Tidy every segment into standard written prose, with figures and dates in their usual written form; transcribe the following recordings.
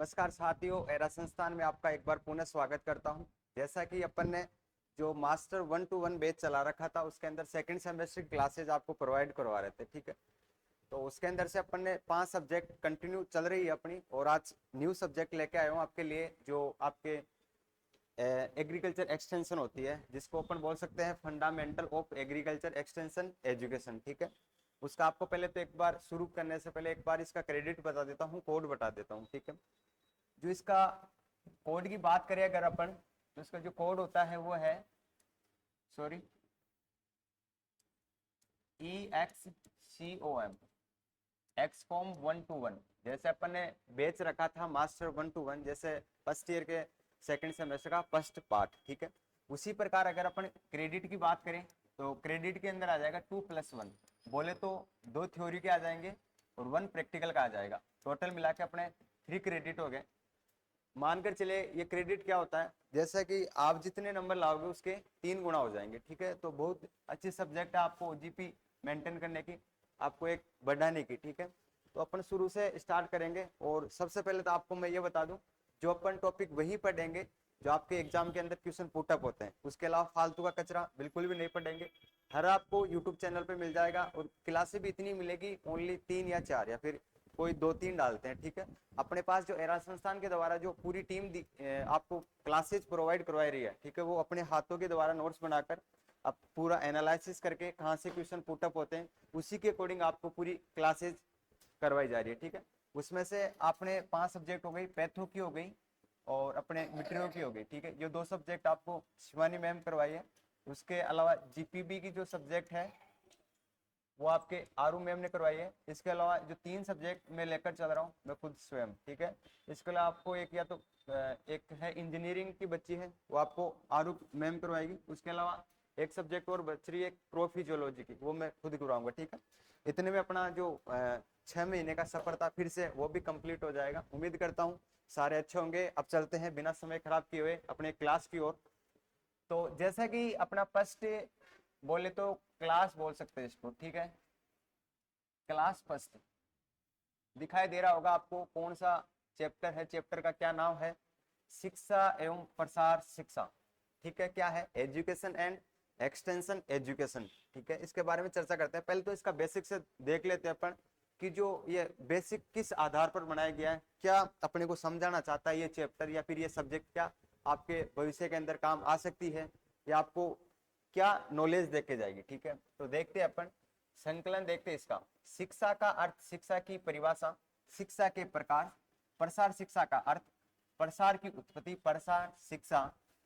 नमस्कार साथियों, एरा संस्थान में आपका एक बार पुनः स्वागत करता हूं। जैसा कि अपन ने जो मास्टर 1-to-1 बैच चला रखा था उसके अंदर सेकंड सेमेस्टर क्लासेज आपको प्रोवाइड करवा रहे थे, ठीक है। तो उसके अंदर से अपन ने 5 सब्जेक्ट कंटिन्यू चल रही है अपनी, और आज न्यू सब्जेक्ट लेके आया हूँ आपके लिए, जो आपके एग्रीकल्चर एक्सटेंशन होती है, जिसको अपन बोल सकते हैं fundamental of agriculture extension education, ठीक है। उसका आपको पहले तो एक बार शुरू करने से पहले एक बार इसका क्रेडिट बता देता हूँ, कोड बता देता हूँ, ठीक है। जो इसका कोड की बात करें अगर अपन, तो इसका जो कोड होता है वो है, सॉरी, EXCOM, एक्सकॉम 1-to-1। जैसे अपन ने बेच रखा था मास्टर 1-to-1, जैसे फर्स्ट ईयर के सेकंड सेमेस्टर का फर्स्ट पार्ट, ठीक है। उसी प्रकार अगर अपन क्रेडिट की बात करें तो क्रेडिट के अंदर आ जाएगा 2+1, बोले तो 2 थ्योरी के आ जाएंगे और 1 प्रैक्टिकल का आ जाएगा। टोटल मिला के अपने 3 क्रेडिट हो गए। मानकर चले ये क्रेडिट क्या होता है, जैसा कि आप जितने नंबर लाओगे उसके 3 गुना हो जाएंगे, ठीक है। तो बहुत अच्छी सब्जेक्ट है आपको ओजीपी मेंटेन करने की, आपको एक बढ़ाने की, ठीक है। तो अपन शुरू से स्टार्ट करेंगे, और सबसे पहले तो आपको मैं ये बता दूं, जो अपन टॉपिक वही पढ़ेंगे जो आपके एग्जाम के अंदर क्वेश्चन पुटअप होते हैं। उसके अलावा फालतू का कचरा बिल्कुल भी नहीं पढ़ेंगे। हर आपको यूट्यूब चैनल पे मिल जाएगा, और क्लासें भी इतनी मिलेगी, ओनली 3 या 4 या फिर कोई 2-3 डालते हैं, ठीक है। अपने पास जो एरा संस्थान के द्वारा जो पूरी टीम आपको क्लासेज प्रोवाइड करवाई रही है, ठीक है, वो अपने हाथों के द्वारा नोट्स बनाकर अब पूरा एनालिसिस करके कहाँ से क्वेश्चन पुटअप होते हैं उसी के अकॉर्डिंग आपको पूरी क्लासेज करवाई जा रही है, ठीक है। उसमें से आपने 5 सब्जेक्ट हो गई, पैथो की हो गई और अपने मिट्रियो की हो गई, ठीक है। ये 2 सब्जेक्ट आपको शिवानी मैम करवाई है। उसके अलावा जीपीबी की जो सब्जेक्ट है वो आपके आरू मैम ने करवाई है। इसके अलावा जो 3 सब्जेक्ट मैं लेकर चल रहा हूँ मैं खुद स्वयं, ठीक है। इसके अलावा आपको एक या तो एक है इंजीनियरिंग की बच्ची है, वो आपको आरू मैम करवाएगी। उसके अलावा एक सब्जेक्ट और बच रही है प्रोफिजियोलॉजी की, वो मैं खुद करवाऊंगा, ठीक है। इतने में अपना जो 6 महीने का सफर था फिर से वो भी कंप्लीट हो जाएगा। उम्मीद करता हूँ सारे अच्छे होंगे। अब चलते हैं बिना समय खराब किए हुए अपने क्लास की ओर। तो जैसा कि अपना फर्स्ट बोले तो क्लास बोल सकते हैं इसको, ठीक है। क्लास फर्स्ट दिखाई दे रहा होगा आपको, कौन सा चैप्टर है, चैप्टर का क्या नाम है, शिक्षा एवं प्रसार शिक्षा, ठीक है। क्या है, एजुकेशन एंड एक्सटेंशन एजुकेशन, ठीक है। इसके बारे में चर्चा करते हैं। पहले तो इसका बेसिक से देख लेते हैं अपन कि जो ये बेसिक किस आधार पर बनाया गया है, क्या अपने को समझाना चाहता है ये चैप्टर, या फिर ये सब्जेक्ट क्या आपके भविष्य के अंदर काम आ सकती है, या आपको क्या नॉलेज देके जाएगी, ठीक है। तो देखते हैं अपन संकलन, देखते हैं इसका। शिक्षा का अर्थ, शिक्षा की परिभाषा, शिक्षा के प्रकार, प्रसार शिक्षा का अर्थ, प्रसार की उत्पत्ति, प्रसार शिक्षा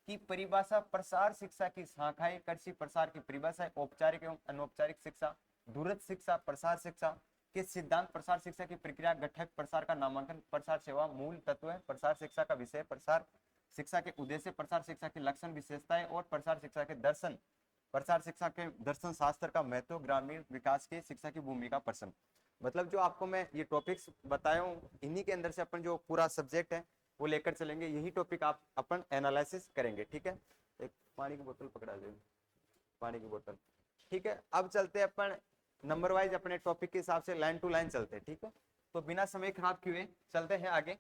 की परिभाषा, प्रसार शिक्षा की शाखाएं, कृषि प्रसार की परिभाषा, औपचारिक एवं अनौपचारिक शिक्षा, दूरस्थ शिक्षा, प्रसार शिक्षा के सिद्धांत, प्रसार शिक्षा की प्रक्रिया, घटक, प्रसार का नामांकन, प्रसार सेवा, मूल तत्व, प्रसार शिक्षा का विषय, प्रसार शिक्षा के उद्देश्य, प्रसार शिक्षा के लक्षण विशेषताएं और प्रसार शिक्षा के दर्शन, प्रसार शिक्षा के दर्शन शास्त्र का महत्व, ग्रामीण विकास की शिक्षा की भूमिका प्रश्न। मतलब जो आपको मैं ये टॉपिक्स बताया हूँ इन्हीं के अंदर से अपन जो पूरा सब्जेक्ट है वो लेकर चलेंगे, यही टॉपिक आप अपन एनालिसिस करेंगे, ठीक है। एक पानी की बोतल पकड़ा दे, पानी की बोतल, ठीक है। अब चलते हैं अपन नंबर वाइज अपने टॉपिक के हिसाब से लाइन टू लाइन चलते हैं, ठीक है। तो बिना समय खराब किए चलते हैं आगे।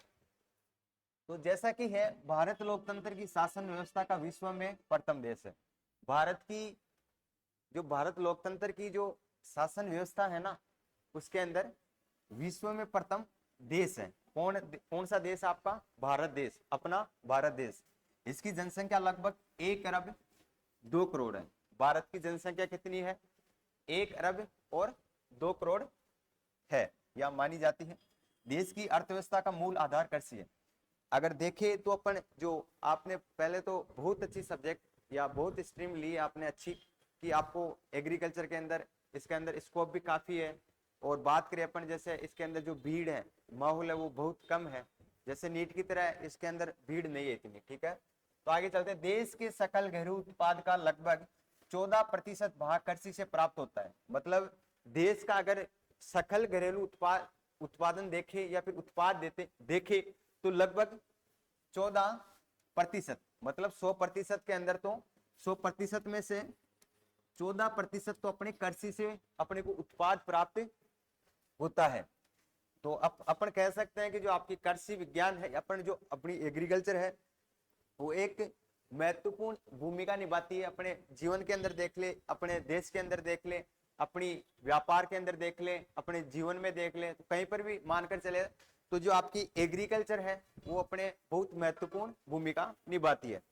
तो जैसा कि है, भारत लोकतंत्र की शासन व्यवस्था का विश्व में प्रथम देश है। भारत की जो भारत लोकतंत्र की जो शासन व्यवस्था है ना, उसके अंदर विश्व में प्रथम देश है। कौन सा देश? आपका भारत देश, अपना भारत देश। इसकी जनसंख्या लगभग 1 अरब 2 करोड़ है। भारत की जनसंख्या कितनी है? 1 अरब और 2 करोड़ है, या मानी जाती है। देश की अर्थव्यवस्था का मूल आधार कृषि है। अगर देखें तो अपन जो आपने पहले तो बहुत अच्छी सब्जेक्ट या बहुत स्ट्रीम ली है आपने अच्छी, कि आपको एग्रीकल्चर के अंदर इसके अंदर स्कोप भी काफी है। और बात करें अपन, जैसे इसके अंदर जो भीड़ है, माहौल है, वो बहुत कम है। जैसे नीट की तरह इसके अंदर भीड़ नहीं है इतनी, ठीक है। तो आगे चलते हैं। देश के सकल घरेलू उत्पाद का लगभग 14% भाग कृषि से प्राप्त होता है। मतलब देश का अगर सकल घरेलू उत्पादन देखे या फिर उत्पाद देते देखे तो लगभग 14%, मतलब 100% के अंदर तो 100% में से 14% तो अपने कृषि से अपने को उत्पाद प्राप्त होता है। तो अपन कह सकते हैं कि जो आपकी कृषि विज्ञान है, अपन जो अपनी एग्रीकल्चर है, वो एक महत्वपूर्ण भूमिका निभाती है। अपने जीवन के अंदर देख ले, अपने देश के अंदर देख ले, अपनी व्यापार के अंदर देख ले, अपने जीवन में देख ले, तो कहीं पर भी मानकर चले तो जो आपकी एग्रीकल्चर है वो अपने बहुत महत्वपूर्ण भूमिका निभाती है।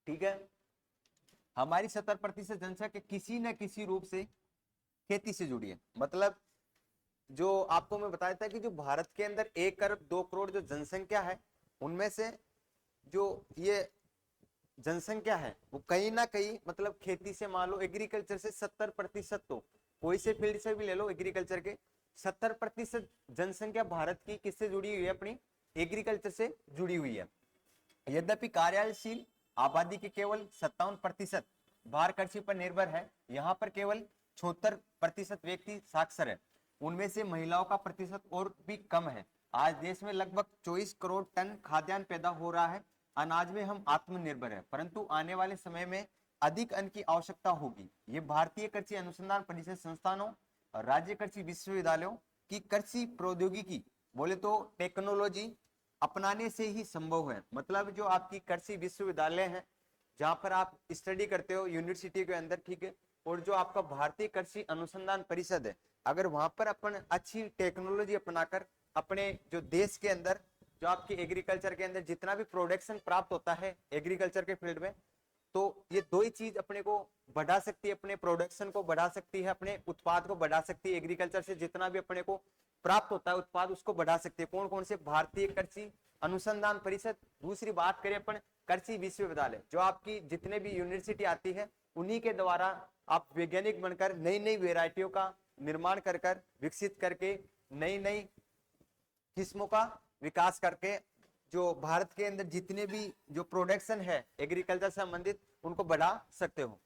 ठीक है, हमारी 70% जनसंख्या किसी न किसी रूप से खेती से जुड़ी है। मतलब जो आपको मैं बताया था कि जो भारत के अंदर 1 अरब 2 करोड़ जो जनसंख्या है, उनमें से जो ये जनसंख्या है वो कहीं ना कहीं मतलब खेती से, मान लो एग्रीकल्चर से 70%, तो कोई से फील्ड से भी ले लो एग्रीकल्चर के, 70% जनसंख्या भारत की किससे जुड़ी हुई है, अपनी एग्रीकल्चर से जुड़ी हुई है। यद्यपि कार्यशील आबादी के केवल 57% भारत कृषि पर निर्भर है, यहाँ पर केवल 76% व्यक्ति साक्षर है। उनमें से महिलाओं का प्रतिशत और भी कम है। आज देश में लगभग 24 करोड़ टन खाद्यान्न पैदा हो रहा है। अनाज में हम आत्मनिर्भर है, परंतु आने वाले समय में अधिक अन्न की आवश्यकता होगी। ये भारतीय कृषि अनुसंधान परिषद संस्थानों और राज्य कृषि विश्वविद्यालयों की कृषि प्रौद्योगिकी बोले तो टेक्नोलॉजी अपनाने से ही संभव है। मतलब जो आपकी कृषि विश्वविद्यालय है, जहां पर आप स्टडी करते हो यूनिवर्सिटी के अंदर, ठीक है, और जो आपका भारतीय कृषि अनुसंधान परिषद है, अगर वहां पर अपन अच्छी टेक्नोलॉजी अपनाकर अपने जो देश के अंदर जो आपकी एग्रीकल्चर के अंदर जितना भी प्रोडक्शन प्राप्त होता है एग्रीकल्चर के फील्ड में, तो ये दो ही चीज अपने को बढ़ा सकती है, अपने प्रोडक्शन को बढ़ा सकती है, अपने उत्पाद को बढ़ा सकती है। एग्रीकल्चर से जितना भी अपने को प्राप्त होता है उत्पाद, उसको बढ़ा सकती है। कौन कौन से? भारतीय कृषि अनुसंधान परिषद। दूसरी बात करें अपन कृषि विश्वविद्यालय, जो आपकी जितने भी यूनिवर्सिटी आती है उन्हीं के द्वारा आप वैज्ञानिक बनकर नई नई वेराइटियों का निर्माण कर कर विकसित करके नई नई किस्मों का विकास करके जो भारत के अंदर जितने भी जो प्रोडक्शन है एग्रीकल्चर से संबंधित उनको बढ़ा सकते हो।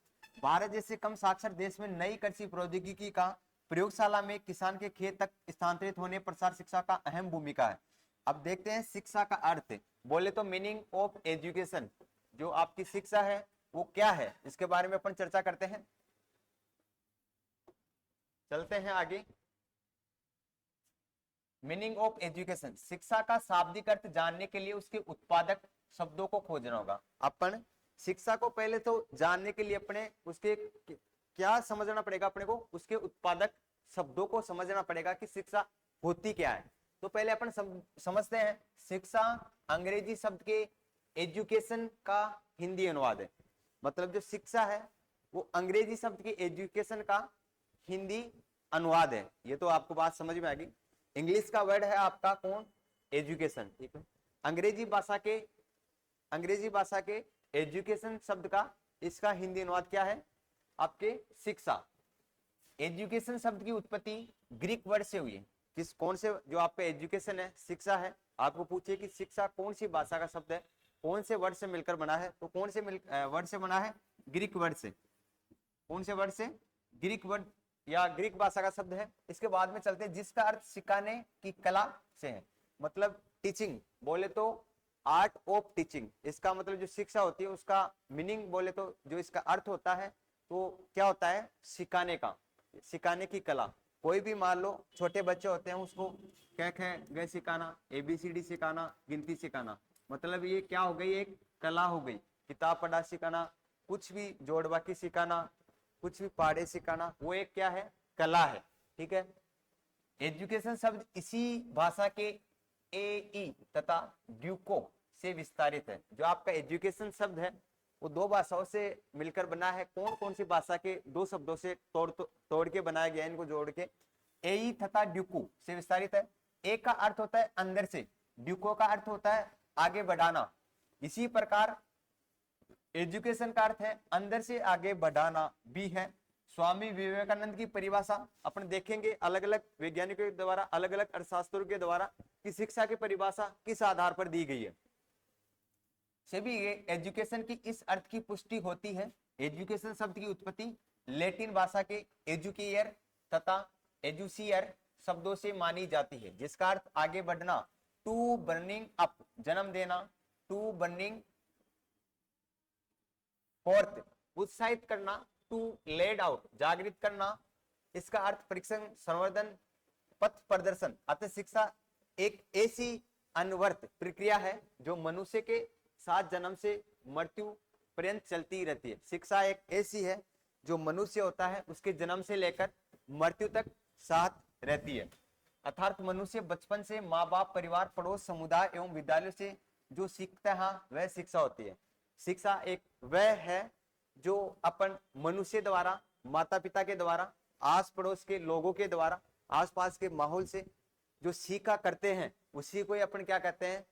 भारत जैसे कम साक्षर देश में नई कृषि प्रौद्योगिकी का प्रयोगशाला में किसान के खेत तक स्थानांतरित होने प्रसार शिक्षा का अहम भूमिका है। अब देखते हैं शिक्षा का अर्थ, बोले तो मीनिंग ऑफ एजुकेशन। जो आपकी शिक्षा है वो क्या है, इसके बारे में अपन चर्चा करते हैं। चलते हैं आगे। मीनिंग ऑफ एजुकेशन, शिक्षा का शाब्दिक अर्थ जानने के लिए उसके उत्पादक शब्दों को खोजना होगा। अपन शिक्षा को पहले तो जानने के लिए अपने उसके क्या समझना पड़ेगा, अपने को उसके उत्पादक शब्दों को समझना पड़ेगा कि शिक्षा होती क्या है। तो पहले अपन समझते हैं शिक्षा अंग्रेजी शब्द के एजुकेशन का हिंदी अनुवाद है। मतलब जो शिक्षा है वो अंग्रेजी शब्द के एजुकेशन का हिंदी अनुवाद है। ये तो आपको बात समझ में आ गई। इंग्लिश का वर्ड है आपका कौन? एजुकेशन, ठीक है। अंग्रेजी भाषा के एजुकेशन शब्द का इसका हिंदी अनुवाद क्या है? आपके शिक्षा। एजुकेशन शब्द की उत्पत्ति ग्रीक वर्ड से हुई है। किस कौन से? जो आपका एजुकेशन है, शिक्षा है, आपको पूछिए कि शिक्षा कौन सी भाषा का शब्द है, कौन से वर्ड से मिलकर बना है, तो कौन से वर्ड से बना है? ग्रीक वर्ड से। कौन से वर्ड से? ग्रीक वर्ड या ग्रीक भाषा का शब्द है। इसके बाद में चलते हैं जिसका अर्थ सिखाने की कला से है। मतलब टीचिंग बोले तो आर्ट ऑफ टीचिंग। इसका मतलब जो शिक्षा होती है उसका मीनिंग बोले तो जो इसका अर्थ होता है तो क्या होता है? सिखाने का, सिखाने की कला। कोई भी मान लो छोटे बच्चे होते हैं उसको क्या ग सिखाना, ABCD सिखाना, गिनती सिखाना। मतलब ये क्या हो गई? एक कला हो गई। किताब पढ़ा सिखाना, कुछ भी जोड़ बाकी सिखाना, कुछ भी पढ़े सिखाना, वो एक क्या है? कला है। ठीक है। एजुकेशन शब्द इसी भाषा के ए तथा ड्यूको से विस्तारित है। जो आपका एजुकेशन शब्द है वो दो भाषाओं से मिलकर बना है। कौन कौन सी भाषा के दो शब्दों से तोड़ के बनाया गया है, इनको जोड़ के। ए तथा ड्यूको से विस्तारित है। ए का अर्थ होता है अंदर से, ड्यूको का अर्थ होता है आगे बढ़ाना। इसी प्रकार एजुकेशन का अर्थ है अंदर से आगे बढ़ाना भी है। स्वामी विवेकानंद की परिभाषा अपन देखेंगे अलग अलग वैज्ञानिकों के द्वारा, अलग अलग अर्थशास्त्रों के द्वारा कि शिक्षा की परिभाषा किस आधार पर दी गई है। सभी एजुकेशन की इस अर्थ की पुष्टि होती है। एजुकेशन शब्द की उत्पत्ति लैटिन भाषा के एजुकेयर तथा एजुसियर शब्दों से मानी जाती है, जिसका अर्थ आगे बढ़ना, टू बर्निंग अप, जन्म देना, टू बर्निंग फोर्थ उत्साहित करना, टू लेड आउट, जागृत करना, इसका अर्थ परीक्षण, संवर्धन, पथ प्रदर्शन। अतः शिक्षा एक ऐसी अनवर्त प्रक्रिया है जो मनुष्य के साथ जन्म से मृत्यु पर्यंत चलती रहती है। शिक्षा एक ऐसी है जो मनुष्य होता है उसके जन्म से लेकर मृत्यु तक साथ रहती है। अर्थात मनुष्य बचपन से माँ बाप, परिवार, पड़ोस, समुदाय एवं विद्यालय से जो सीखता है वह शिक्षा होती है। शिक्षा एक वह है जो अपन मनुष्य द्वारा, माता पिता के द्वारा, आस पड़ोस के लोगों के द्वारा, आसपास के माहौल से जो सीखा करते हैं उसी को अपन क्या कहते हैं,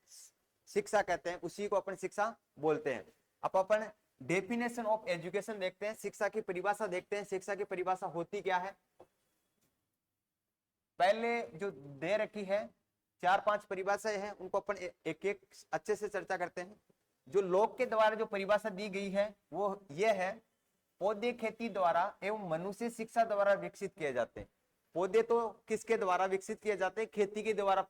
शिक्षा कहते हैं, उसी को अपन शिक्षा बोलते हैं। अब अपन डेफिनेशन ऑफ एजुकेशन देखते हैं, शिक्षा की परिभाषा देखते हैं। शिक्षा की परिभाषा होती क्या है, पहले जो दे रखी है 4-5 परिभाषाएं हैं, उनको अपन एक एक अच्छे से चर्चा करते हैं। जो लोक के द्वारा जो परिभाषा दी गई है वो ये है, पौधे खेती द्वारा एवं मनुष्य शिक्षा द्वारा विकसित किए जाते हैं। पौधे तो किसके द्वारा विकसित किए जाते हैं, खेती के द्वारा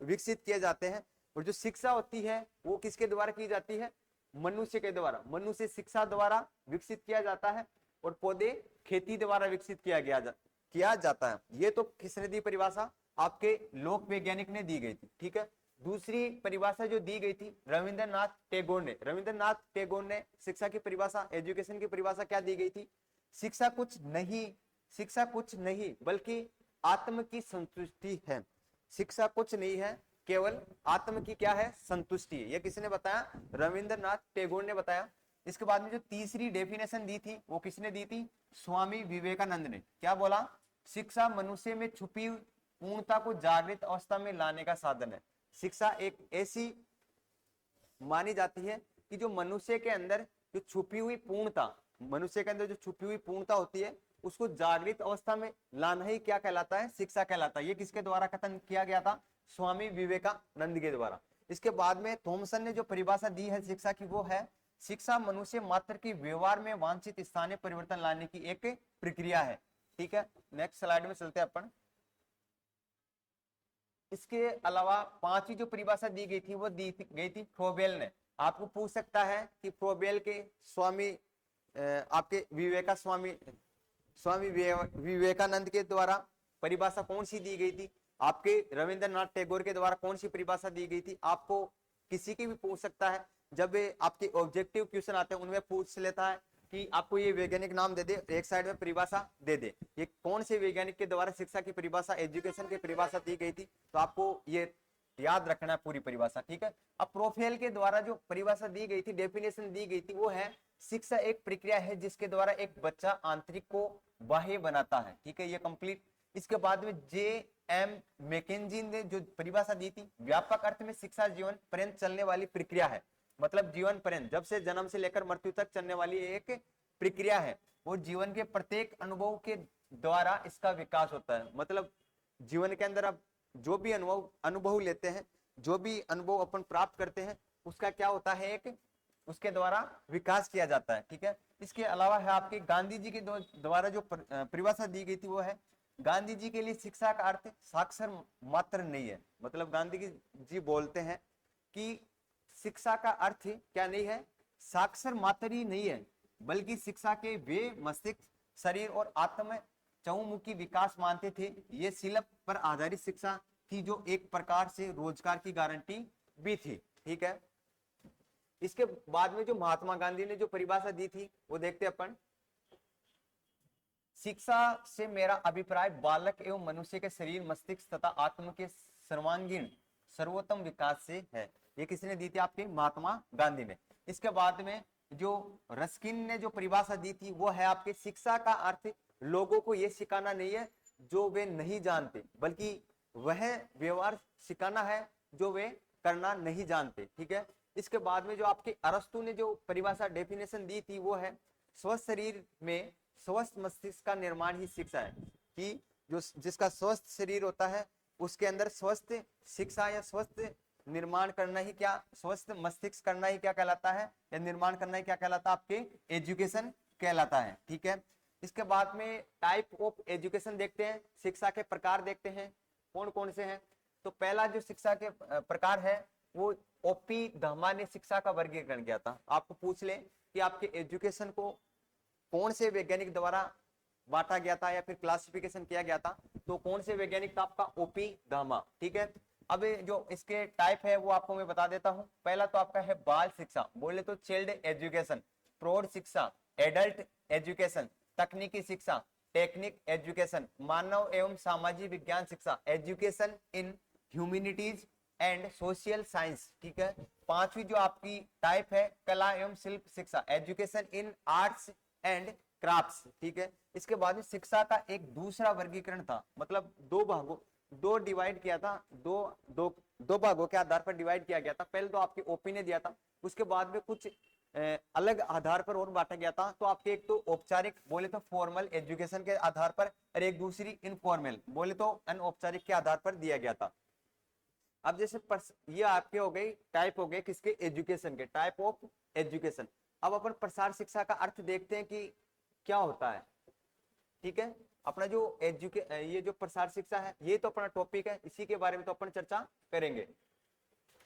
विकसित किए जाते हैं। और जो शिक्षा होती है वो किसके द्वारा की जाती है, मनुष्य के द्वारा। मनुष्य शिक्षा द्वारा विकसित किया जाता है और पौधे खेती द्वारा विकसित किया जाता है। ये तो किसने दी परिभाषा, आपके लोक वैज्ञानिक ने दी गई थी, ठीक है। दूसरी परिभाषा जो दी गई थी रविंद्रनाथ टैगोर ने, रविंद्रनाथ टैगोर ने शिक्षा की परिभाषा, एजुकेशन की परिभाषा क्या दी गई थी, शिक्षा कुछ नहीं बल्कि आत्म की संतुष्टि है। शिक्षा कुछ नहीं है, केवल आत्म की क्या है, संतुष्टि है। यह किसने बताया, रविंद्रनाथ टैगोर ने बताया। इसके बाद में जो तीसरी डेफिनेशन दी थी वो किसने दी थी, स्वामी विवेकानंद ने। क्या बोला, शिक्षा मनुष्य में छुपी पूर्णता को जागृत अवस्था में लाने का साधन है। शिक्षा एक ऐसी मानी जाती है कि जो मनुष्य के अंदर जो छुपी हुई पूर्णता, मनुष्य के अंदर जो छुपी हुई पूर्णता होती है उसको जागृत अवस्था में लाना ही क्या कहलाता है, शिक्षा कहलाता है। ये किसके द्वारा कथन किया गया था, स्वामी विवेकानंद के द्वारा। इसके बाद में थॉमसन ने जो परिभाषा दी है शिक्षा की वो है, शिक्षा मनुष्य मात्र की व्यवहार में वांछित स्थानीय परिवर्तन लाने की एक प्रक्रिया है। ठीक है, नेक्स्ट स्लाइड में चलते हैं अपन। इसके अलावा पांचवी जो परिभाषा दी गई थी वो दी गई थी फ्रोबेल ने। आपको पूछ सकता है कि फ्रोबेल के स्वामी आपके स्वामी विवेकानंद के द्वारा परिभाषा कौन सी दी गई थी, आपके रविंद्रनाथ टैगोर के द्वारा कौन सी परिभाषा दी गई थी। आपको किसी की भी पूछ सकता है, जब आपके ऑब्जेक्टिव क्वेश्चन आते हैं उनमें पूछ लेता है कि आपको ये वैज्ञानिक नाम दे दे, एक साइड में परिभाषा दे दे, ये कौन से वैज्ञानिक के द्वारा शिक्षा की परिभाषा, एजुकेशन की परिभाषा दी गई थी। तो आपको ये याद रखना है पूरी परिभाषा, ठीक है। अब प्रोफेल के द्वारा जो परिभाषा दी गई थी, डेफिनेशन दी गई थी वो है, शिक्षा एक प्रक्रिया है जिसके द्वारा एक बच्चा आंतरिक को बाह्य बनाता है, ठीक है, ये कंप्लीट। इसके बाद में J.M. मैकेंजी ने जो परिभाषा दी थी, व्यापक अर्थ में शिक्षा जीवन पर्यंत चलने वाली प्रक्रिया है। मतलब जीवन पर्यंत, जब से जन्म से लेकर मृत्यु तक चलने वाली एक प्रक्रिया है। वो जीवन के प्रत्येक अनुभव के द्वारा इसका विकास होता है। मतलब जीवन के अंदर आप जो भी अनुभव लेते हैं, जो भी अनुभव अपन प्राप्त करते हैं, उसका क्या होता है, एक उसके द्वारा विकास किया जाता है, ठीक है। इसके अलावा है आपके गांधी जी के द्वारा जो परिभाषा दी गई थी वो है, गांधी जी के लिए शिक्षा का अर्थ साक्षर मात्र नहीं है। मतलब गांधी जी बोलते हैं कि शिक्षा का अर्थ क्या नहीं है, साक्षर मात्र ही नहीं है, बल्कि शिक्षा के वे मस्तिष्क, शरीर और आत्म चहुमुखी विकास मानते थे। ये शिल्प पर आधारित शिक्षा थी जो एक प्रकार से रोजगार की गारंटी भी थी, ठीक है। इसके बाद में जो महात्मा गांधी ने जो परिभाषा दी थी वो देखते अपन, शिक्षा से मेरा अभिप्राय बालक एवं मनुष्य के शरीर, मस्तिष्क तथा आत्म के सर्वांगीण सर्वोत्तम विकास से है। ये किसने दी थी, आपके महात्मा गांधी ने। इसके बाद में जो रस्किन ने जो परिभाषा दी थी वो है आपके, शिक्षा का अर्थ लोगों को ये सिखाना नहीं है जो वे नहीं जानते, बल्कि वह व्यवहार सिखाना है जो वे करना नहीं जानते, ठीक है। इसके बाद में जो आपके अरस्तु ने जो परिभाषा, डेफिनेशन दी थी वो है, स्वस्थ शरीर में स्वस्थ मस्तिष्क का निर्माण ही शिक्षा है। कि जो जिसका स्वस्थ शरीर होता है उसके अंदर स्वस्थ शिक्षा या स्वस्थ निर्माण करना ही क्या, स्वस्थ मस्तिष्क करना ही क्या कहलाता है, या निर्माण करना ही क्या कहलाता है, आपके एजुकेशन कहलाता है, ठीक है। इसके बाद में टाइप ऑफ एजुकेशन देखते हैं, शिक्षा के प्रकार देखते हैं कौन कौन से हैं। तो पहला जो शिक्षा के प्रकार है वो ओपी धमा ने शिक्षा का वर्गीकरण किया था। आपको पूछ ले कि आपके एजुकेशन को कौन से वैज्ञानिक द्वारा बांटा गया था या फिर क्लासिफिकेशन किया गया था, तो कौन से वैज्ञानिक था आपका ओपी गामा। ठीक है, अब जो इसके टाइप है वो आपको मैं बता देता हूं। पहला तो आपका है बाल शिक्षा, बोले तो चाइल्ड एजुकेशन, प्रौढ़ शिक्षा, एडल्ट एजुकेशन, तकनीकी शिक्षा, टेक्निक एजुकेशन, मानव एवं सामाजिक विज्ञान शिक्षा, education in humanities and social science. ठीक है, पांचवी जो आपकी टाइप है कला एवं शिल्प शिक्षा, education in arts and crafts. ठीक है, इसके बाद में शिक्षा का एक दूसरा वर्गीकरण था, मतलब दो डिवाइड किया था, दो भागों के आधार पर डिवाइड किया गया था। पहले तो आपके ओपी ने दिया था, उसके बाद में कुछ अलग आधार पर और बांटा गया था। तो आपके एक तो औपचारिक बोले तो फॉर्मल एजुकेशन के आधार पर, और एक दूसरी इनफॉर्मल बोले तो अनौपचारिक के आधार पर दिया गया था। अब जैसे ये आपके हो गई टाइप हो गए किसके, एजुकेशन के, टाइप ऑफ एजुकेशन। अब अपन प्रसार शिक्षा का अर्थ देखते हैं कि क्या होता है। ठीक है, अपना जो ये जो प्रसार शिक्षा है ये तो अपना टॉपिक है, इसी के बारे में तो अपन चर्चा करेंगे।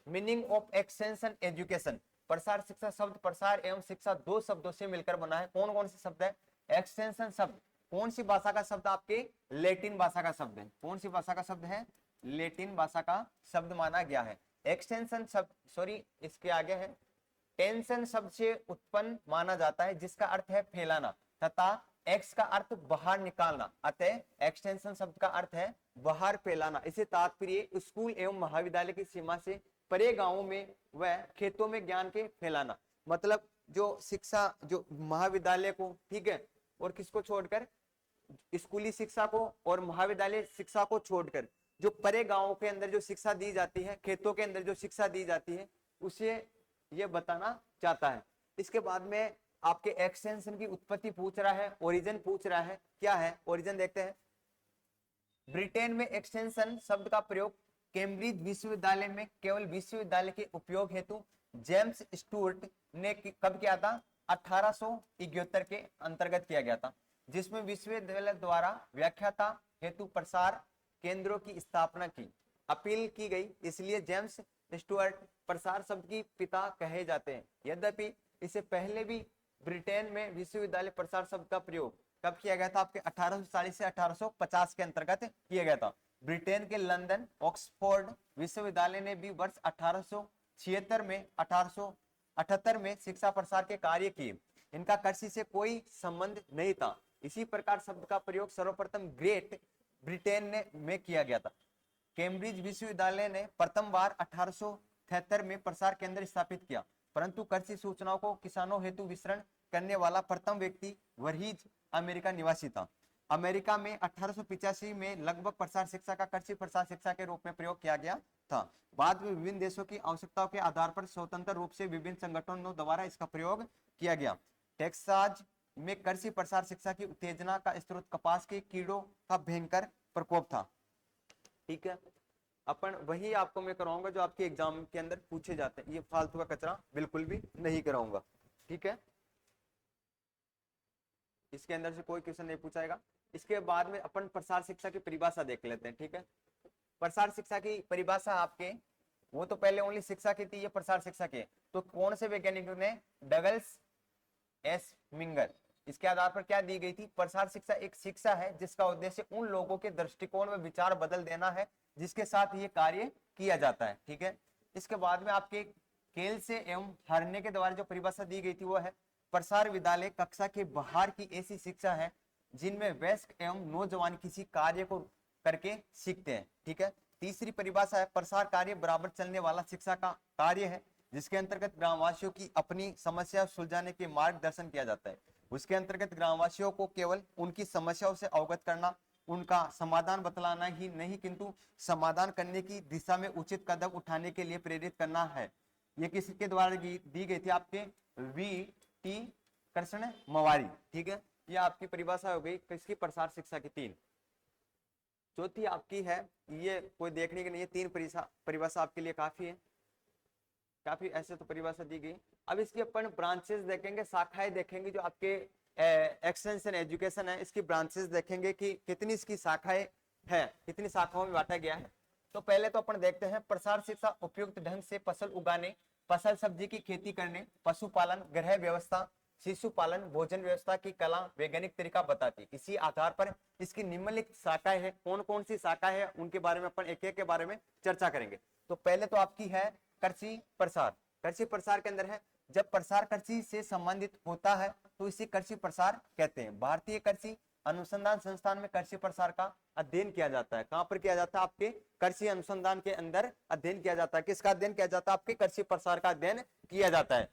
मीनिंग ऑफ एक्सटेंशन एजुकेशन, प्रसार शिक्षा शब्द प्रसार एवं शिक्षा दो शब्दों से मिलकर बना है। कौन कौन से शब्द है, एक्सटेंशन शब्द कौन सी भाषा का शब्द, आपके लैटिन भाषा का शब्द है। कौन सी भाषा का शब्द है, लैटिन भाषा का शब्द माना गया है। एक्सटेंशन शब्द, सॉरी इसके आगे है, टेंशन शब्द से उत्पन्न माना जाता है जिसका अर्थ है फैलाना, तथा एक्स का अर्थ बाहर निकालना, अतः एक्सटेंशन शब्द का अर्थ है बाहर फैलाना। इसे तात्पर्य स्कूल एवं महाविद्यालय की सीमा से परे गांवों में व खेतों में ज्ञान के फैलाना। मतलब जो शिक्षा, जो महाविद्यालय को, ठीक है, और किसको छोड़कर, स्कूली शिक्षा को और महाविद्यालय शिक्षा को छोड़कर जो परे गांवों के अंदर जो शिक्षा दी जाती है, खेतों के अंदर जो शिक्षा दी जाती है, उसे ये बताना चाहता है। इसके बाद में आपके एक्सटेंशन की उत्पत्ति पूछ रहा है, ओरिजिन पूछ रहा है, क्या है ओरिजिन देखते हैं। ब्रिटेन में एक्सटेंशन शब्द का प्रयोग कैम्ब्रिज विश्वविद्यालय में केवल विश्वविद्यालय के उपयोग हेतु जेम्स स्टुअर्ट ने कब किया था, 1871 के अंतर्गत किया गया था, जिसमें विश्वविद्यालय द्वारा व्याख्याता हेतु प्रसार केंद्रों की स्थापना की अपील की गई। इसलिए जेम्स स्टुअर्ट प्रसार शब्द की पिता कहे जाते हैं। यद्यपि इससे पहले भी ब्रिटेन में विश्वविद्यालय प्रसार शब्द का प्रयोग कब किया गया था, आपके 1840 से 1850 के अंतर्गत किया गया था। ब्रिटेन के लंदन ऑक्सफोर्ड विश्वविद्यालय ने भी वर्ष 1876 में 1878 में शिक्षा प्रसार के कार्य किए। इनका कृषि से कोई संबंध नहीं था। इसी प्रकार शब्द का प्रयोग सर्वप्रथम ग्रेट ब्रिटेन में किया गया था। कैम्ब्रिज विश्वविद्यालय ने प्रथम बार 1873 में प्रसार केंद्र स्थापित किया, परंतु कृषि सूचनाओं को किसानों हेतु वितरण करने वाला प्रथम व्यक्ति वर्हीज अमेरिका निवासी था। अमेरिका में 1885 में लगभग प्रसार शिक्षा का कृषि प्रसार शिक्षा के रूप में प्रयोग किया गया था। बाद में विभिन्न देशों की आवश्यकताओं के आधार पर स्वतंत्र रूप से विभिन्न संगठनों द्वारा इसका प्रयोग किया गया। टेक्सास में कृषि प्रसार शिक्षा की उत्तेजना का स्रोत कपास के कीड़ों का भयंकर प्रकोप था। ठीक है, अपन वही आपको मैं कराऊंगा जो आपके एग्जाम के अंदर पूछे जाते हैं, ये फालतू का कचरा बिल्कुल भी नहीं कराऊंगा। ठीक है, इसके अंदर से कोई क्वेश्चन नहीं पूछाएगा। इसके बाद में अपन प्रसार शिक्षा की परिभाषा देख लेते हैं। ठीक है, प्रसार शिक्षा की परिभाषा आपके, वो तो पहले ओनली शिक्षा की थी, ये प्रसार शिक्षा की। तो कौन से वैज्ञानिकों ने, डगलस एस मिंगर, इसके आधार पर क्या दी गई थी, प्रसार शिक्षा एक शिक्षा है जिसका उद्देश्य उन लोगों के दृष्टिकोण व विचार बदल देना है जिसके साथ ये कार्य किया जाता है। ठीक है, इसके बाद में आपके केल से एवं हरने के द्वारा जो परिभाषा दी गई थी वो है, प्रसार विद्यालय कक्षा के बाहर की ऐसी शिक्षा है जिनमें वयस्क एवं नौजवान किसी कार्य को करके सीखते हैं। ठीक है, तीसरी परिभाषा है, प्रसार कार्य बराबर चलने वाला शिक्षा का कार्य है जिसके अंतर्गत ग्रामवासियों की अपनी समस्या सुलझाने के मार्गदर्शन किया जाता है। उसके अंतर्गत ग्रामवासियों को केवल उनकी समस्याओं से अवगत करना, उनका समाधान बतलाना ही नहीं किंतु समाधान करने की दिशा में उचित कदम उठाने के लिए प्रेरित करना है। ये किसके द्वारा दी गई थी, आपके वी.टी. कृष्ण मवारी। ठीक है, ये आपकी परिभाषा हो गई किसकी, प्रसार शिक्षा की तीन। चौथी आपकी है, ये कोई देखने की नहीं है, तीन परिभाषा आपके लिए काफी है, काफी ऐसे तो परिभाषा दी गई। अब इसकी अपन ब्रांचेस देखेंगे, शाखाएं देखेंगे, जो आपके एक्सटेंशन एजुकेशन है इसकी ब्रांचेस देखेंगे कि कितनी इसकी शाखाएं है, कितनी शाखाओं में बांटा गया है। तो पहले तो अपन देखते हैं प्रसार शिक्षा उपयुक्त ढंग से फसल उगाने, फसल सब्जी की खेती करने, पशुपालन, गृह व्यवस्था, शिशु पालन, भोजन व्यवस्था की कला, वैज्ञानिक तरीका बताती है। इसी आधार पर इसकी निम्नलिखित शाखाएं है, कौन कौन सी शाखाएं है उनके बारे में अपन एक एक के बारे में चर्चा करेंगे। तो पहले तो आपकी है कृषि प्रसार। कृषि प्रसार के अंदर है, जब प्रसार कृषि से संबंधित होता है तो इसे कृषि प्रसार कहते हैं। भारतीय कृषि अनुसंधान संस्थान में कृषि प्रसार का अध्ययन किया जाता है। कहां पर किया जाता है? आपके कृषि अनुसंधान के अंदर अध्ययन किया जाता है। किसका अध्ययन किया जाता है? आपके कृषि प्रसार का अध्ययन किया जाता है।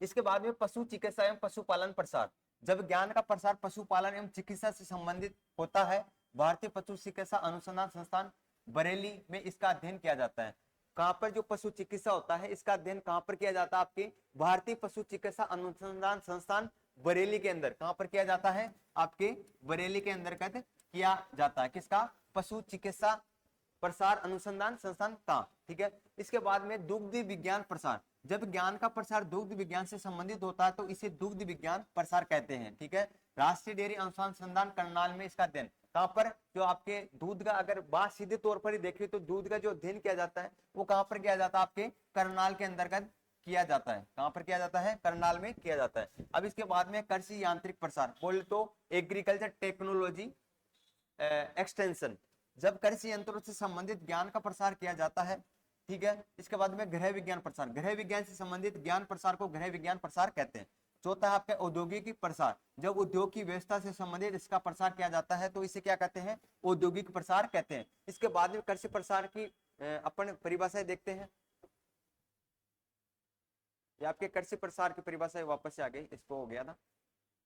इसके बाद में पशु चिकित्सा एवं पशुपालन प्रसार। जब ज्ञान का प्रसार पशुपालन एवं चिकित्सा से संबंधित होता है, भारतीय पशु चिकित्सा अनुसंधान संस्थान बरेली में इसका अध्ययन किया जाता है। कहां पर जो पशु चिकित्सा होता है इसका अध्ययन कहां पर किया जाता है? आपके भारतीय पशु चिकित्सा अनुसंधान संस्थान बरेली के अंदर। कहां पर किया जाता है? आपके बरेली के अंतर्गत किया जाता है। किसका? पशु चिकित्सा प्रसार अनुसंधान संस्थान का। ठीक है। इसके बाद में दुग्ध विज्ञान प्रसार। जब ज्ञान का प्रसार दुग्ध विज्ञान से संबंधित होता है तो इसे दुग्ध विज्ञान प्रसार कहते हैं। ठीक है। राष्ट्रीय डेयरी अनुसंधान करनाल में इसका अध्ययन। कहां पर? जो आपके दूध का, अगर बात सीधे तौर पर ही देखिए तो दूध का जो अध्ययन किया जाता है वो कहां पर किया जाता है? आपके करनाल के अंतर्गत किया जाता है। कहां पर किया जाता है? करनाल में किया जाता है। अब इसके बाद में कृषि यांत्रिक प्रसार, बोले तो एग्रीकल्चर टेक्नोलॉजी एक्सटेंशन। जब कृषि यंत्रों से संबंधित ज्ञान का प्रसार किया जाता है। ठीक है। इसके बाद में गृह विज्ञान प्रसार। गृह विज्ञान से संबंधित ज्ञान प्रसार को गृह विज्ञान प्रसार कहते हैं। चौथा है आपका औद्योगिक प्रसार। जब उद्योग की व्यवस्था से संबंधित इसका प्रसार किया जाता है तो इसे क्या कहते हैं? औद्योगिक प्रसार कहते हैं। इसके बाद में कृषि प्रसार की अपन परिभाषाएं देखते हैं। ये आपके कृषि प्रसार की परिभाषा वापस से आ गई, इसको हो गया था।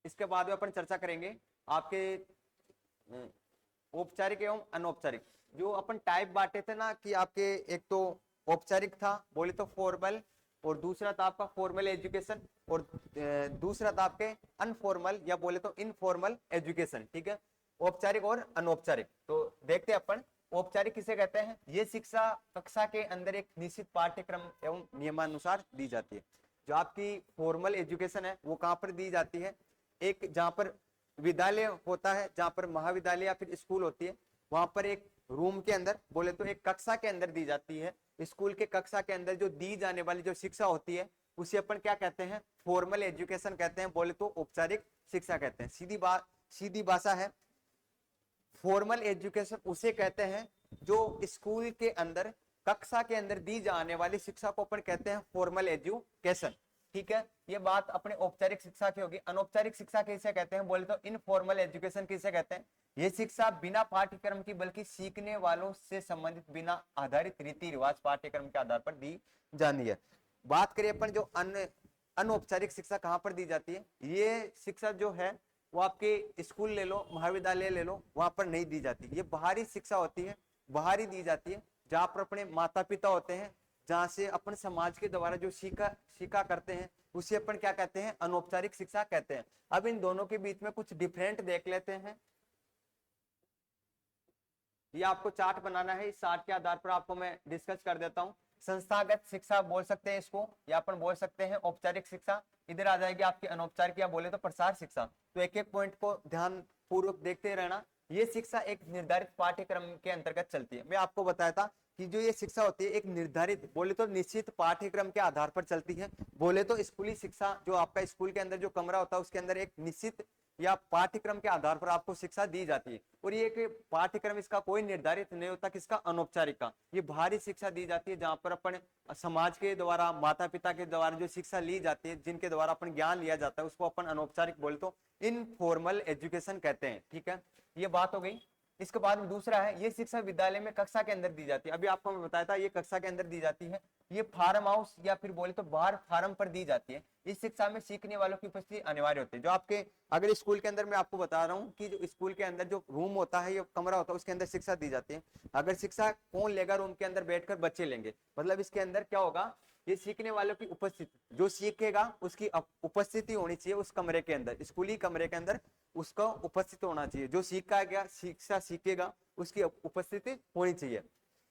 इसके बाद में अपन चर्चा करेंगे आपके औपचारिक एवं अनौपचारिक। जो अपन टाइप बांटे थे ना कि आपके एक तो औपचारिक था, बोले तो फॉर्मल, और दूसरा था आपका फॉर्मल एजुकेशन, और दूसरा था आपके अनफॉर्मल या बोले तो इनफॉर्मल एजुकेशन। ठीक है। औपचारिक और अनौपचारिक। तो देखते हैं अपन औपचारिक किसे कहते हैं। ये शिक्षा कक्षा के अंदर एक निश्चित पाठ्यक्रम एवं नियमानुसार दी जाती है। जो आपकी फॉर्मल एजुकेशन है वो कहां पर दी जाती है? एक जहां पर विद्यालय होता है, जहां पर महाविद्यालय या फिर स्कूल होती है, वहां पर एक रूम के अंदर, बोले तो एक कक्षा के अंदर दी जाती है। स्कूल के कक्षा के अंदर जो दी जाने वाली जो शिक्षा होती है उसे अपन क्या कहते हैं? फॉर्मल एजुकेशन कहते हैं, बोले तो औपचारिक शिक्षा कहते हैं। सीधी भाषा है, फॉर्मल एजुकेशन उसे कहते हैं जो स्कूल के अंदर कक्षा के अंदर दी जाने वाली शिक्षा को अपन कहते हैं फॉर्मल एजुकेशन। ठीक है। ये बात अपने औपचारिक शिक्षा की होगी। अनौपचारिक शिक्षा किसे कहते हैं? बोले तो इनफॉर्मल एजुकेशन किसे कहते हैं? ये शिक्षा बिना पाठ्यक्रम की बल्कि सीखने वालों से संबंधित बिना आधारित रीति रिवाज पाठ्यक्रम के आधार पर दी जानी है। बात करें अपन जो अनौपचारिक शिक्षा कहां पर दी जाती है, ये शिक्षा जो है वो आपके स्कूल ले लो, महाविद्यालय ले लो, वहां पर नहीं दी जाती। ये बाहरी शिक्षा होती है, बाहरी दी जाती है, जहां पर अपने माता पिता होते हैं, जहां से अपन समाज के द्वारा जो सीखा करते हैं उसे अपन क्या कहते हैं? अनौपचारिक शिक्षा कहते हैं। अब इन दोनों के बीच में कुछ डिफरेंट देख लेते हैं। ये आपको चार्ट बनाना है, इस चार्ट के आधार पर आपको मैं डिस्कस कर देता हूँ। संस्थागत शिक्षा बोल सकते हैं इसको, या अपन बोल सकते हैं औपचारिक शिक्षा। इधर आ जाएगी आपकी अनौपचारिक या बोले तो प्रसार शिक्षा। तो एक एक पॉइंट को ध्यान पूर्वक देखते रहना। ये शिक्षा एक निर्धारित पाठ्यक्रम के अंतर्गत चलती है। मैं आपको बताया था कि जो ये शिक्षा होती है एक निर्धारित, बोले तो निश्चित पाठ्यक्रम के आधार पर चलती है। बोले तो स्कूली शिक्षा, जो आपका स्कूल के अंदर जो कमरा होता है उसके अंदर एक निश्चित या पाठ्यक्रम के आधार पर आपको शिक्षा दी जाती है। और ये कि पाठ्यक्रम इसका कोई निर्धारित नहीं होता, किसका? अनौपचारिक का। ये बाहरी शिक्षा दी जाती है जहां पर अपन समाज के द्वारा, माता पिता के द्वारा जो शिक्षा ली जाती है, जिनके द्वारा अपन ज्ञान लिया जाता है, उसको अपन अनौपचारिक बोले तो इनफॉर्मल एजुकेशन कहते हैं। ठीक है। ये बात हो गई। इसके बाद में दूसरा है, ये शिक्षा विद्यालय में कक्षा के अंदर दी जाती है। अभी आपको मैं बताया था ये कक्षा के अंदर दी जाती है। ये फार्म हाउस या फिर बोले तो बाहर फार्म पर दी जाती है। इस शिक्षा में सीखने वालों की उपस्थिति अनिवार्य होती है। जो आपके अगर स्कूल के अंदर, मैं आपको बता रहा हूँ कि जो स्कूल के अंदर जो रूम होता है या कमरा होता है उसके अंदर शिक्षा दी जाती है। अगर शिक्षा कौन लेगा? रूम के अंदर बैठकर बच्चे लेंगे। मतलब इसके अंदर क्या होगा? ये सीखने वालों की उपस्थिति, जो सीखेगा उसकी उपस्थिति होनी चाहिए उस कमरे के अंदर, स्कूली कमरे के अंदर उसका उपस्थित होना चाहिए। जो सीखा गया, शिक्षा सीखेगा, उसकी उपस्थिति होनी चाहिए।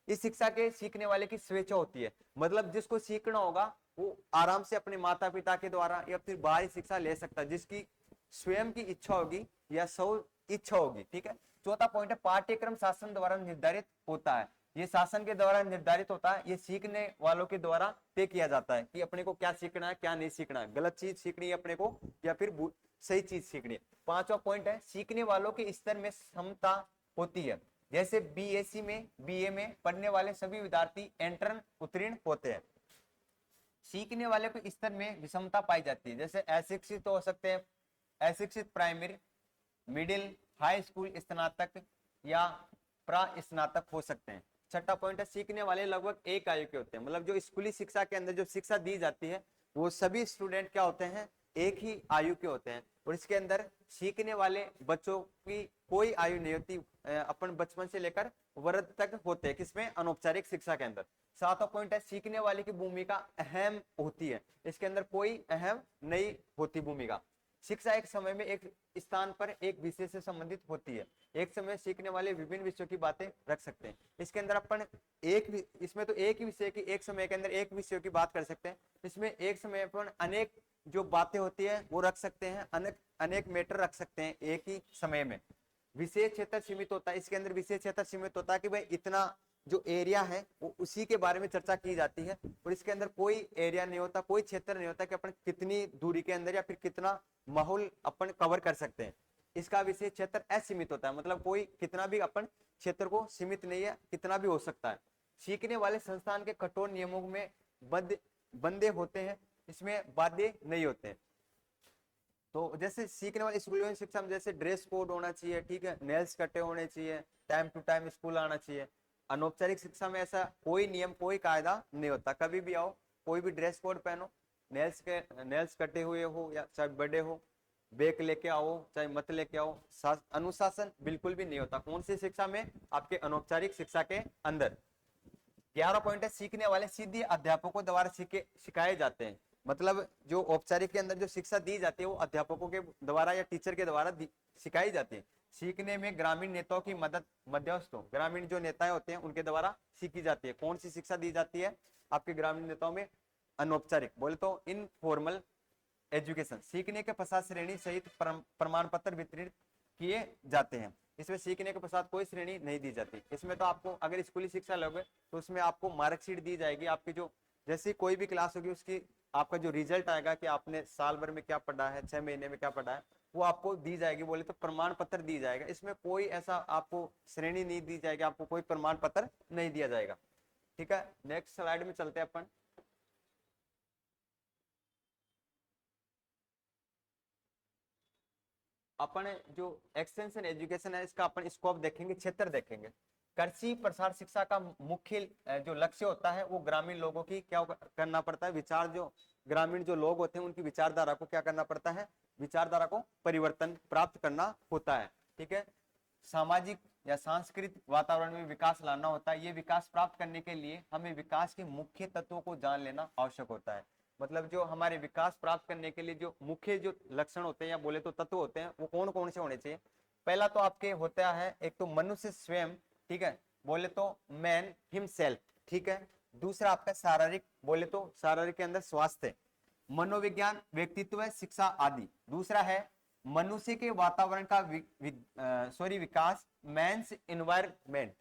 इस शिक्षा के सीखने वाले की स्वेच्छा होती है। मतलब जिसको सीखना होगा वो आराम से अपने माता पिता के द्वारा या फिर बाहरी शिक्षा ले सकता है, जिसकी स्वयं की इच्छा होगी या स्व इच्छा होगी। ठीक है। चौथा पॉइंट है, पाठ्यक्रम शासन द्वारा निर्धारित होता है। ये शासन के द्वारा निर्धारित होता है, ये सीखने वालों के द्वारा तय किया जाता है कि अपने को क्या सीखना है क्या नहीं सीखना है, गलत चीज सीखनी है अपने को या फिर सही चीज सीखनी है। पांचवा पॉइंट है सीखने वालों के स्तर में क्षमता होती है। जैसे बीएससी में बीए में पढ़ने वाले सभी विद्यार्थी एंट्रेंस उत्तीर्ण होते हैं। सीखने वाले के स्तर में विषमता पाई जाती है, जैसे अशिक्षित हो सकते हैं, अशिक्षित प्राइमरी, मिडिल, हाई स्कूल, स्नातक या स्नातक हो सकते हैं। छठा पॉइंट है सीखने वाले लगभग एक आयु के होते हैं, मतलब जो स्कूली शिक्षा के अंदर जो शिक्षा दी जाती है वो सभी स्टूडेंट क्या होते हैं, एक ही आयु के होते हैं। और इसके अंदर सीखने वाले बच्चों की कोई आयु नहीं होती, अपन बचपन से लेकर वृद्ध तक होते हैं, किसमें, अनौपचारिक शिक्षा के अंदर। सातवां पॉइंट है सीखने वाले की भूमिका अहम होती है, इसके अंदर कोई अहम नहीं होती भूमिका। शिक्षा एक समय में एक स्थान पर एक विषय से संबंधित होती है, एक समय सीखने वाले विभिन्न विषयों की बातें रख सकते हैं। इसके अंदर अपन इसमें तो एक ही विषय की एक समय के अंदर एक विषय की बात कर सकते हैं, इसमें एक समय पर अनेक जो बातें होती है वो रख सकते हैं, अनेक मैटर रख सकते हैं एक ही समय में। विशेष क्षेत्र सीमित होता है, इसके अंदर विशेष क्षेत्र सीमित होता है कि भाई इतना जो एरिया है वो उसी के बारे में चर्चा की जाती है, और इसके अंदर कोई एरिया नहीं होता, कोई क्षेत्र नहीं होता कि अपन कितनी दूरी के अंदर या फिर कितना माहौल अपन कवर कर सकते हैं। इसका विशेष क्षेत्र असीमित होता है, मतलब कोई कितना भी अपन क्षेत्र को सीमित नहीं है, कितना भी हो सकता है। सीखने वाले संस्थान के कठोर नियमों में बंदे होते हैं, इसमें बाध्य नहीं होते हैं। तो जैसे सीखने वाले स्कूल शिक्षा में जैसे ड्रेस कोड होना चाहिए, ठीक है, नेल्स कटे होने चाहिए, टाइम टू टाइम स्कूल आना चाहिए। अनौपचारिक शिक्षा में ऐसा कोई नियम कोई कायदा नहीं होता, कभी भी आओ कोई भी ड्रेस कोड पहनो, नेल्स कटे हुए हो या चाहे बड़े हो, बैग लेके आओ चाहे मत लेके आओ, अनुशासन बिल्कुल भी नहीं होता। कौन सी शिक्षा में, आपके अनौपचारिक शिक्षा के अंदर। 11 पॉइंट है सीखने वाले सीधे अध्यापकों द्वारा सिखाए जाते हैं, मतलब जो औपचारिक के अंदर जो शिक्षा दी जाती है वो अध्यापकों के द्वारा या टीचर के द्वारा सिखाई जाती है। सीखने में ग्रामीण नेताओं की मदद मध्यस्थों, ग्रामीण जो नेताएं होते हैं उनके द्वारा सीखी जाती है। कौन सी शिक्षा दी जाती है आपके ग्रामीण नेताओं में, अनौपचारिक बोले तो इनफॉर्मल एजुकेशन। सीखने के पश्चात श्रेणी सहित प्रमाण पत्र वितरित किए जाते हैं, इसमें सीखने के पश्चात कोई श्रेणी नहीं दी जाती। इसमें तो आपको अगर स्कूली शिक्षा लोगे तो उसमें आपको मार्कशीट दी जाएगी, आपकी जो जैसी कोई भी क्लास होगी उसकी आपका जो रिजल्ट आएगा कि आपने साल भर में क्या पढ़ा है, 6 महीने में क्या पढ़ा है, वो आपको दी जाएगी, बोले तो प्रमाण पत्र दी जाएगा। इसमें कोई ऐसा आपको श्रेणी नहीं दी जाएगी, आपको कोई प्रमाण पत्र नहीं दिया जाएगा। ठीक है, नेक्स्ट स्लाइड में चलते हैं अपन। अपन जो एक्सटेंशन एजुकेशन है इसका अपन स्कोप देखेंगे, क्षेत्र देखेंगे। कृषि प्रसार शिक्षा का मुख्य जो लक्ष्य होता है वो ग्रामीण लोगों की क्या करना पड़ता है, विचार, जो ग्रामीण जो लोग होते हैं उनकी विचारधारा को क्या करना पड़ता है, विचारधारा को परिवर्तन प्राप्त करना होता है। ठीक है, सामाजिक या सांस्कृतिक वातावरण में विकास लाना होता है। ये विकास प्राप्त करने के लिए हमें विकास के मुख्य तत्वों को जान लेना आवश्यक होता है, मतलब जो हमारे विकास प्राप्त करने के लिए जो मुख्य जो लक्षण होते हैं या बोले तो तत्व होते हैं वो कौन कौन से होने चाहिए। पहला तो आपके होता है एक तो मनुष्य स्वयं, ठीक है, बोले तो मैन हिमसेल्फ, ठीक है। दूसरा आपका शारीरिक, बोले तो शारीरिक के अंदर स्वास्थ्य, मनोविज्ञान, व्यक्तित्व, शिक्षा आदि। दूसरा है मनुष्य के वातावरण का विकास, मैंस इन्वायरमेंट।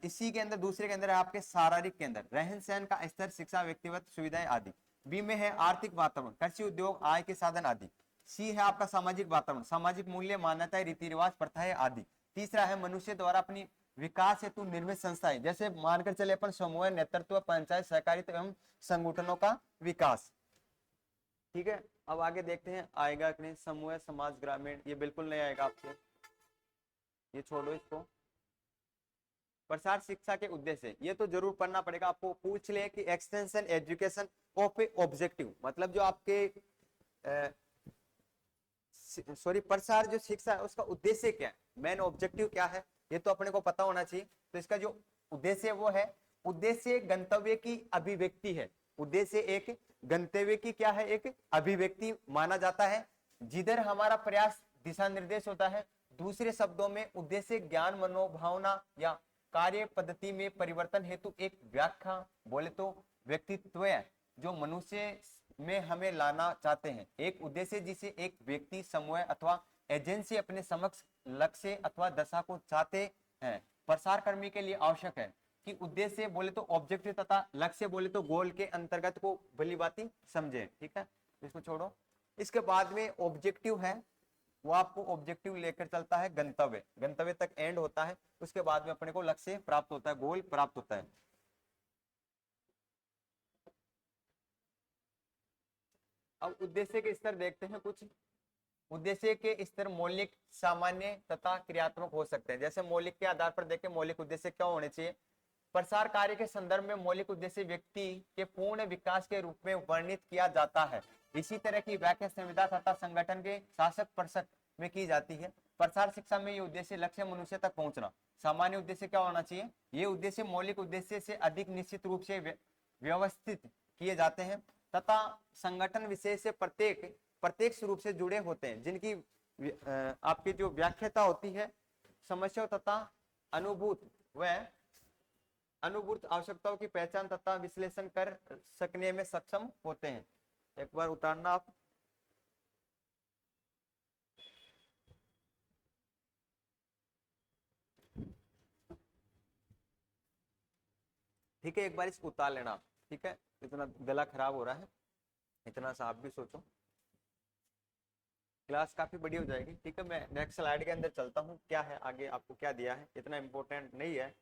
इसी के अंदर दूसरे के अंदर है आपके शारीरिक के अंदर रहन सहन का स्तर, शिक्षा, व्यक्तिगत सुविधाएं आदि। बी में है आर्थिक वातावरण, कृषि, उद्योग, आय के साधन आदि। सी है आपका सामाजिक वातावरण, सामाजिक मूल्य, मान्यताएं, रीति रिवाज, प्रथाएं आदि। तीसरा है मनुष्य द्वारा अपनी विकास हेतु निर्मित संस्थाएं, जैसे मानकर चले अपन समूह, नेतृत्व, पंचायत, सहकारिता एवं संगठनों का विकास। ठीक है, अब आगे देखते हैं आएगा कि नहीं। समूह, समाज, ग्रामीण, ये बिल्कुल नहीं आएगा आपसे, ये छोड़ो इसको। प्रसार शिक्षा के उद्देश्य, ये तो जरूर पढ़ना पड़ेगा आपको, पूछ ले कि extension education of A objective, मतलब जो आपके प्रसार जो शिक्षा है उसका उद्देश्य क्या है, मेन ऑब्जेक्टिव क्या है, ये तो अपने को पता होना चाहिए। तो इसका जो उद्देश्य वो है, उद्देश्य गंतव्य की अभिव्यक्ति है। उद्देश्य एक गंतव्य की क्या है, एक अभिव्यक्ति माना जाता है, जिधर हमारा प्रयास दिशा निर्देश होता है। दूसरे शब्दों में उद्देश्य ज्ञान, मनोभावना या कार्य पद्धति में परिवर्तन हेतु एक व्याख्या, बोले तो व्यक्तित्व जो मनुष्य में हमें लाना चाहते हैं। एक उद्देश्य जिसे एक व्यक्ति, समूह अथवा एजेंसी अपने समक्ष लक्ष्य अथवा दशा को चाहते हैं, प्रसार कर्मी के लिए आवश्यक है कि उद्देश्य बोले तो ऑब्जेक्टिव तथा लक्ष्य बोले तो गोल के अंतर्गत को भली बाती समझे। ठीक है, इसको छोड़ो। इसके बाद में ऑब्जेक्टिव है, वो आपको ऑब्जेक्टिव लेकर चलता है गंतव्य, गंतव्य तक एंड होता है, उसके बाद में अपने को लक्ष्य प्राप्त होता है, गोल प्राप्त होता है। अब उद्देश्य के स्तर देखते हैं कुछ। उद्देश्य के स्तर मौलिक, सामान्य तथा क्रियात्मक हो सकते हैं। जैसे मौलिक के आधार पर देखें मौलिक उद्देश्य क्या होने चाहिए। प्रसार कार्य के संदर्भ में मौलिक उद्देश्य व्यक्ति के पूर्ण विकास के रूप में वर्णित किया जाता है। इसी तरह की व्याख्या संविदा तथा संगठन के शासक परिषद में की जाती है। प्रसार शिक्षा में ये उद्देश्य लक्ष्य मनुष्य तक पहुंचना। सामान्य उद्देश्य क्या होना चाहिए, ये उद्देश्य मौलिक उद्देश्य से अधिक निश्चित रूप से व्यवस्थित किए जाते हैं तथा संगठन विशेष से प्रत्यक्ष रूप से जुड़े होते हैं, जिनकी आपकी जो व्याख्याता होती है समस्याओं तथा अनुभूत आवश्यकताओं की पहचान तथा विश्लेषण कर सकने में सक्षम होते हैं। एक बार उतारना आप। ठीक है, एक बार इसको उतार लेना। ठीक है, इतना गला खराब हो रहा है, इतना सा आप भी सोचो, क्लास काफी बड़ी हो जाएगी। ठीक है, मैं नेक्स्ट स्लाइड के अंदर चलता हूँ, क्या है आगे आपको क्या दिया है, इतना इंपॉर्टेंट नहीं है।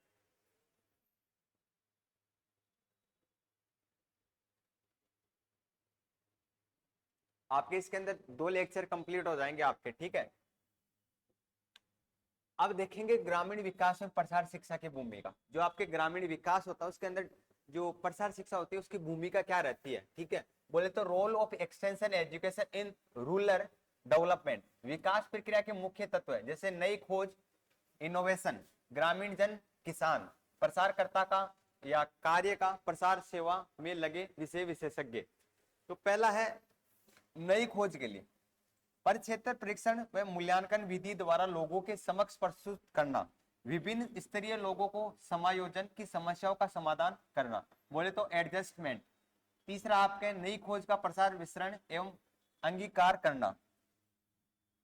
आपके इसके अंदर 2 लेक्चर कंप्लीट हो जाएंगे आपके। ठीक है, अब देखेंगे ग्रामीण विकास में प्रसार शिक्षा की भूमिका। जो आपके ग्रामीण विकास होता है उसके अंदर जो प्रसार शिक्षा होती है उसकी भूमिका क्या रहती है। ठीक है, बोले तो role of extension education in rural development, विकास प्रक्रिया के मुख्य तत्व है। जैसे नई खोज, इनोवेशन, ग्रामीण जन किसान, प्रसारकर्ता का या कार्य का, प्रसार सेवा में लगे विषय विशेषज्ञ। तो पहला है नई खोज के लिए परिक्षेत्र परीक्षण व मूल्यांकन विधि द्वारा लोगों के समक्ष प्रस्तुत करना, विभिन्न स्तरीय लोगों को समायोजन की समस्याओं का समाधान करना, बोले तो एडजस्टमेंट। तीसरा आपके नई खोज का प्रसार, वितरण एवं अंगीकार करना,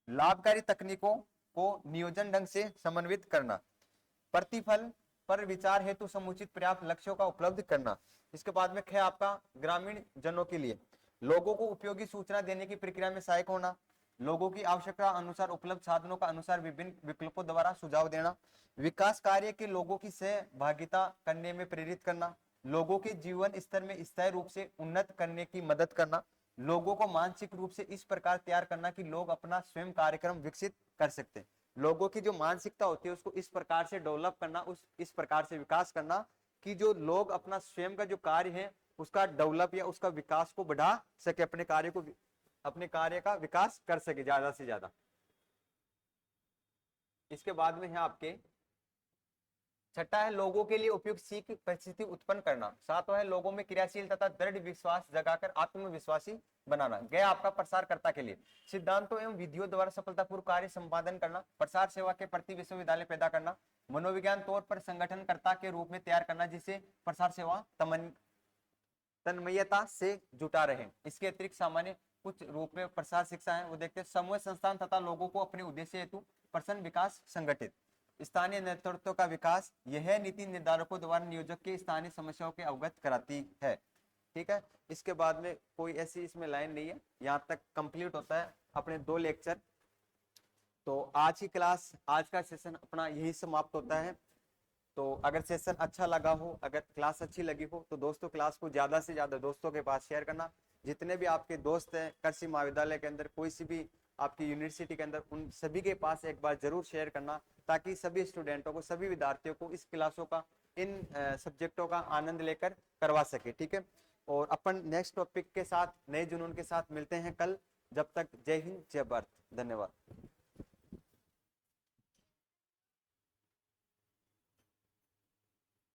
लाभकारी तकनीकों को नियोजन ढंग से समन्वित करना, प्रतिफल पर विचार हेतु समुचित पर्याप्त लक्ष्यों का उपलब्ध करना। इसके बाद में है आपका ग्रामीण जनों के लिए लोगों को उपयोगी सूचना देने की प्रक्रिया में सहायक होना, लोगों की आवश्यकता अनुसार उपलब्ध साधनों का अनुसार विभिन्न विकल्पों द्वारा सुझाव देना, विकास कार्य के लोगों की सहभागिता करने में प्रेरित करना, लोगों के जीवन स्तर में स्थायी रूप से उन्नत करने की मदद करना, लोगों को मानसिक रूप से इस प्रकार तैयार करना कि लोग अपना स्वयं कार्यक्रम विकसित कर सकते हैं। लोगों की जो मानसिकता होती है उसको इस प्रकार से डेवलप करना, इस प्रकार से विकास करना कि जो लोग अपना स्वयं का जो कार्य है उसका डेवलप या उसका विकास को बढ़ा सके, अपने कार्य का विकास कर सके ज्यादा से ज्यादा। इसके बाद में है आपके छठा है लोगों के लिए उपयुक्त सीख परिस्थिति उत्पन्न करना। सातवां है लोगों में क्रियाशील तथा दृढ़ विश्वास जगाकर आत्मविश्वासी बनाना। गया आपका प्रसारकर्ता के लिए सिद्धांतों एवं विधियों द्वारा सफलतापूर्वक कार्य संपादन करना, प्रसार सेवा के प्रति विश्वविद्यालय पैदा करना, मनोविज्ञान तौर पर संगठनकर्ता के रूप में तैयार करना जिससे प्रसार सेवा तन्मयता से जुटा रहे। इसके अतिरिक्त सामान्य कुछ रूप में प्रसार शिक्षा है वो देखते हैं। समूह संस्थान तथा लोगों को अपने उद्देश्य हेतु प्रसन्न विकास संगठित, स्थानीय नेतृत्व का विकास, यह नीति निर्धारकों द्वारा नियोजक के स्थानीय समस्याओं के अवगत कराती है। ठीक है, इसके बाद में कोई ऐसी इसमें लाइन नहीं है, यहाँ तक कंप्लीट होता है अपने 2 लेक्चर। तो आज की क्लास, आज का सेशन अपना यही समाप्त होता है। तो अगर सेशन अच्छा लगा हो, अगर क्लास अच्छी लगी हो तो दोस्तों क्लास को ज्यादा से ज्यादा दोस्तों के पास शेयर करना। जितने भी आपके दोस्त हैं कृषि महाविद्यालय के अंदर, कोई सी भी आपकी यूनिवर्सिटी के अंदर, उन सभी के पास एक बार जरूर शेयर करना ताकि सभी स्टूडेंटों को, सभी विद्यार्थियों को इस क्लासों का, इन सब्जेक्टों का आनंद लेकर करवा सके। ठीक है, और अपन नेक्स्ट टॉपिक के साथ, नए जुनून के साथ मिलते हैं कल। जब तक जय हिंद, जय भारत, धन्यवाद।